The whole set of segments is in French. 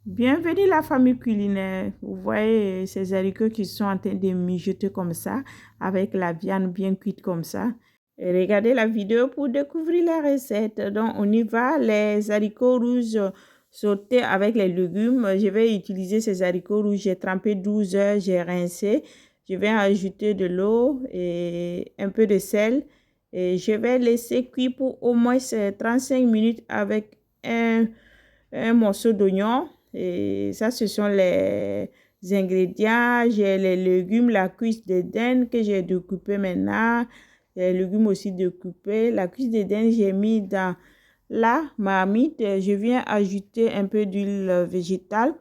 Bienvenue la famille culinaire. Vous voyez ces haricots qui sont en train de mijoter comme ça, avec la viande bien cuite comme ça. Et regardez la vidéo pour découvrir la recette. Donc on y va, les haricots rouges sautés avec les légumes. Je vais utiliser ces haricots rouges. J'ai trempé 12 heures, j'ai rincé. Je vais ajouter de l'eau et un peu de sel. Et je vais laisser cuire pour au moins 35 minutes avec un morceau d'oignon. Et ça, ce sont les ingrédients. J'ai les légumes, la cuisse de dinde que j'ai découpée maintenant. Les légumes aussi découpés. La cuisse de dinde, j'ai mis dans la marmite. Je viens ajouter un peu d'huile végétale.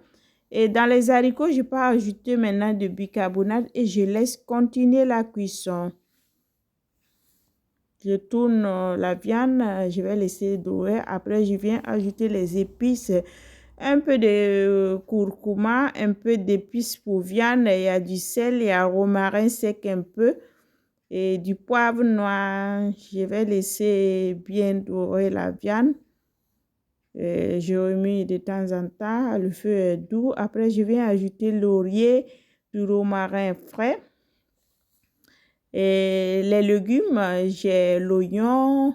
Et dans les haricots, je peux ajouter maintenant de bicarbonate et je laisse continuer la cuisson. Je tourne la viande, je vais laisser dorer. Après, je viens ajouter les épices, un peu de curcuma, un peu d'épices pour viande. Il y a du sel, il y a romarin sec un peu et du poivre noir. Je vais laisser bien dorer la viande. Je remets de temps en temps, le feu est doux. Après, je viens ajouter laurier, du romarin frais. Et les légumes, j'ai l'oignon,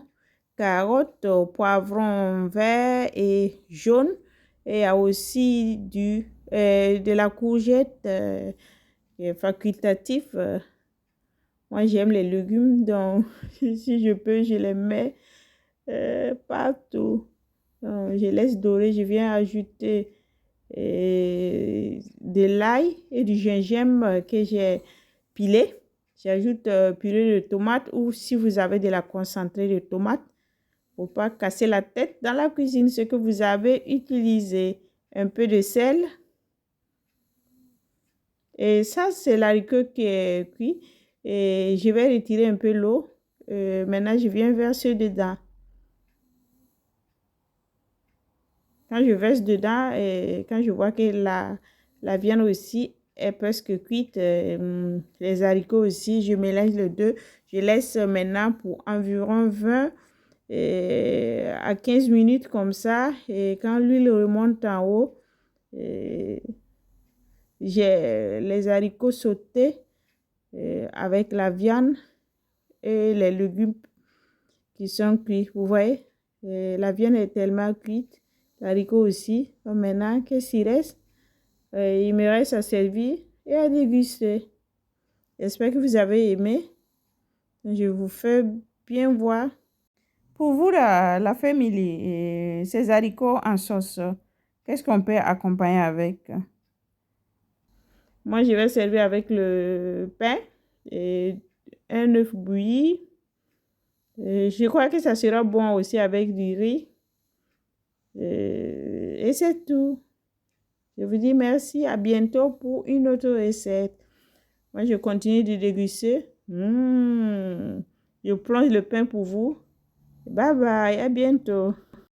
carottes, poivron vert et jaune. Et il y a aussi de la courgette facultative. Moi, j'aime les légumes, donc si je peux, je les mets partout. Donc, je laisse dorer, je viens ajouter de l'ail et du gingembre que j'ai pilé. J'ajoute purée de tomate ou si vous avez de la concentrée de tomate pour ne pas casser la tête dans la cuisine, ce que vous avez utilisé. Un peu de sel. Et ça, c'est l'haricot qui est cuit. Et je vais retirer un peu l'eau. Maintenant, je viens verser dedans. Quand je verse dedans et quand je vois que la viande aussi est presque cuite, les haricots aussi, je mélange les deux. Je laisse maintenant pour environ 20 à 15 minutes comme ça. Et quand l'huile remonte en haut, j'ai les haricots sautés avec la viande et les légumes qui sont cuits. Vous voyez, la viande est tellement cuite, l'haricot aussi. Donc maintenant, qu'est-ce qu'il reste? Il me reste à servir et à déguster. J'espère que vous avez aimé. Je vous fais bien voir. Pour vous, la famille, ces haricots en sauce, qu'est-ce qu'on peut accompagner avec? Moi, je vais servir avec le pain et un œuf bouilli. Je crois que ça sera bon aussi avec du riz. Et c'est tout. Je vous dis merci, à bientôt pour une autre recette. Moi, je continue de déguster. Je plonge le pain pour vous. Bye bye, à bientôt.